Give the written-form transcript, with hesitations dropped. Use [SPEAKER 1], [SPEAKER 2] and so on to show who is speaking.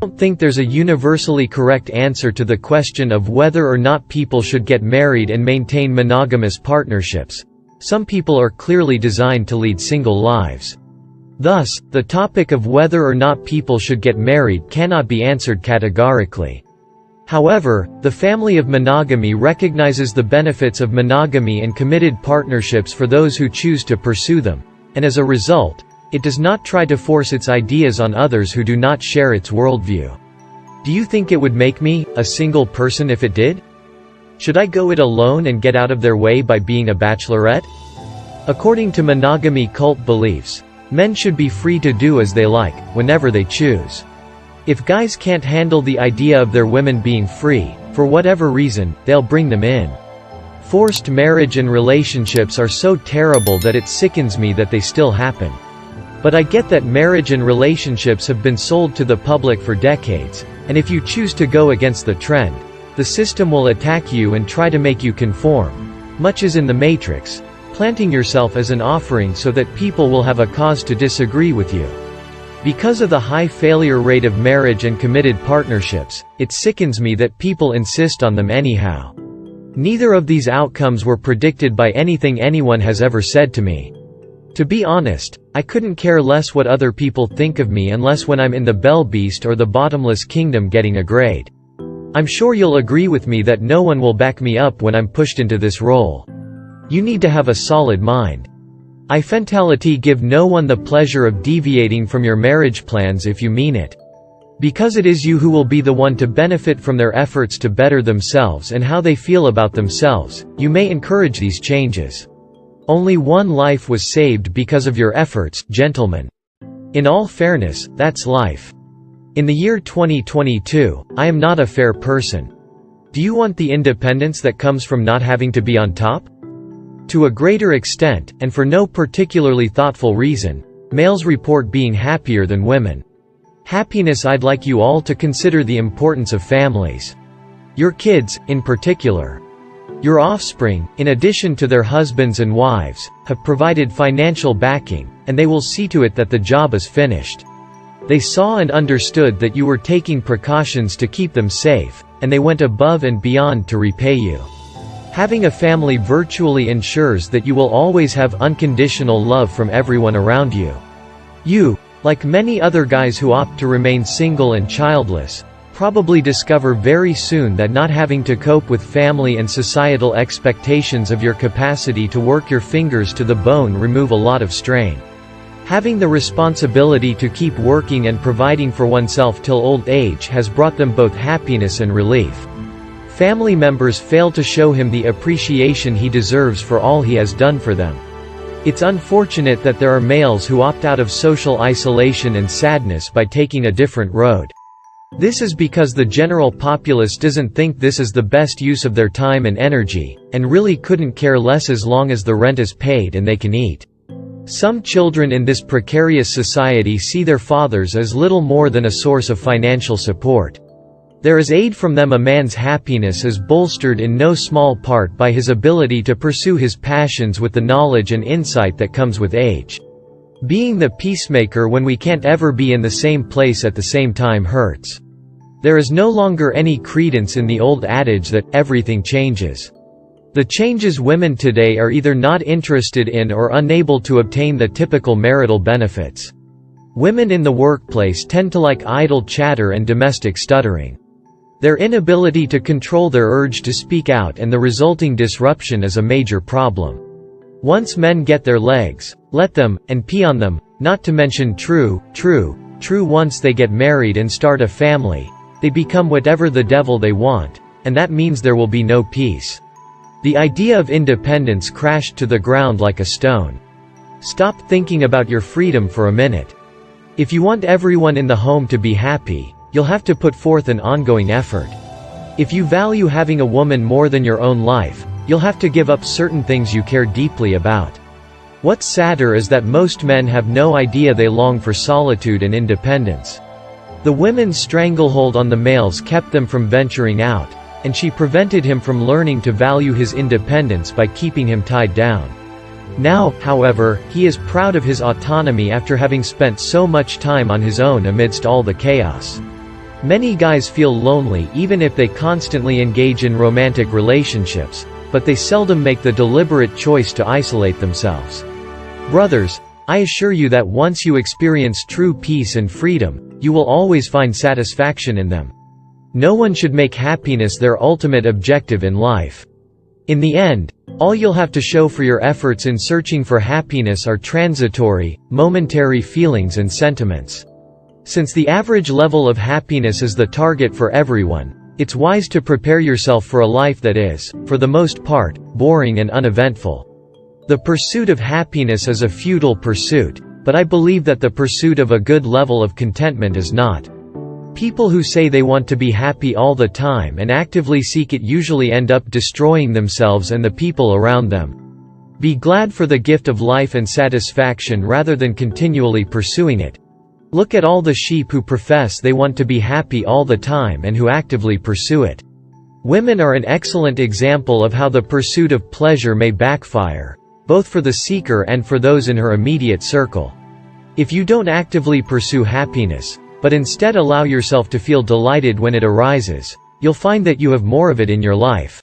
[SPEAKER 1] don't think there's a universally correct answer to the question of whether or not people should get married and maintain monogamous partnerships. Some people are clearly designed to lead single lives. Thus, the topic of whether or not people should get married cannot be answered categorically. However, the family of monogamy recognizes the benefits of monogamy and committed partnerships for those who choose to pursue them, and as a result, it does not try to force its ideas on others who do not share its worldview. Do you think it would make me a single person if it did? Should I go it alone and get out of their way by being a bachelorette? According to monogamy cult beliefs, men should be free to do as they like, whenever they choose. If guys can't handle the idea of their women being free, for whatever reason, they'll bring them in. Forced marriage and relationships are so terrible that it sickens me that they still happen. But I get that marriage and relationships have been sold to the public for decades, and if you choose to go against the trend, the system will attack you and try to make you conform, much as in the Matrix, planting yourself as an offering so that people will have a cause to disagree with you. Because of the high failure rate of marriage and committed partnerships, it sickens me that people insist on them anyhow. Neither of these outcomes were predicted by anything anyone has ever said to me. To be honest, I couldn't care less what other people think of me unless when I'm in the Bell Beast or the Bottomless Kingdom getting a grade. I'm sure you'll agree with me that no one will back me up when I'm pushed into this role. You need to have a solid mind. I fatality give no one the pleasure of deviating from your marriage plans if you mean it. Because it is you who will be the one to benefit from their efforts to better themselves and how they feel about themselves, you may encourage these changes. Only one life was saved because of your efforts, gentlemen. In all fairness, that's life. In the year 2022, I am not a fair person. Do you want the independence that comes from not having to be on top? To a greater extent, and for no particularly thoughtful reason, males report being happier than women. Happiness. I'd like you all to consider the importance of families. Your kids, in particular. Your offspring, in addition to their husbands and wives, have provided financial backing, and they will see to it that the job is finished. They saw and understood that you were taking precautions to keep them safe, and they went above and beyond to repay you. Having a family virtually ensures that you will always have unconditional love from everyone around you. You, like many other guys who opt to remain single and childless, probably discover very soon that not having to cope with family and societal expectations of your capacity to work your fingers to the bone remove a lot of strain. Having the responsibility to keep working and providing for oneself till old age has brought them both happiness and relief. Family members fail to show him the appreciation he deserves for all he has done for them. It's unfortunate that there are males who opt out of social isolation and sadness by taking a different road. This is because the general populace doesn't think this is the best use of their time and energy, and really couldn't care less as long as the rent is paid and they can eat. Some children in this precarious society see their fathers as little more than a source of financial support. There is aid from them. A man's happiness is bolstered in no small part by his ability to pursue his passions with the knowledge and insight that comes with age. Being the peacemaker when we can't ever be in the same place at the same time hurts. There is no longer any credence in the old adage that everything changes. The changes women today are either not interested in or unable to obtain the typical marital benefits. Women in the workplace tend to like idle chatter and domestic stuttering. Their inability to control their urge to speak out and the resulting disruption is a major problem. Once men get their legs, let them, and pee on them, not to mention true, once they get married and start a family, they become whatever the devil they want, and that means there will be no peace. The idea of independence crashed to the ground like a stone. Stop thinking about your freedom for a minute. If you want everyone in the home to be happy, you'll have to put forth an ongoing effort. If you value having a woman more than your own life, you'll have to give up certain things you care deeply about. What's sadder is that most men have no idea they long for solitude and independence. The women's stranglehold on the males kept them from venturing out, and she prevented him from learning to value his independence by keeping him tied down. Now, however, he is proud of his autonomy after having spent so much time on his own amidst all the chaos. Many guys feel lonely even if they constantly engage in romantic relationships, but they seldom make the deliberate choice to isolate themselves. Brothers, I assure you that once you experience true peace and freedom, you will always find satisfaction in them. No one should make happiness their ultimate objective in life. In the end, all you'll have to show for your efforts in searching for happiness are transitory, momentary feelings and sentiments. Since the average level of happiness is the target for everyone, it's wise to prepare yourself for a life that is, for the most part, boring and uneventful. The pursuit of happiness is a futile pursuit, but I believe that the pursuit of a good level of contentment is not. People who say they want to be happy all the time and actively seek it usually end up destroying themselves and the people around them. Be glad for the gift of life and satisfaction rather than continually pursuing it. Look at all the sheep who profess they want to be happy all the time and who actively pursue it. Women are an excellent example of how the pursuit of pleasure may backfire, both for the seeker and for those in her immediate circle. If you don't actively pursue happiness, but instead allow yourself to feel delighted when it arises, you'll find that you have more of it in your life.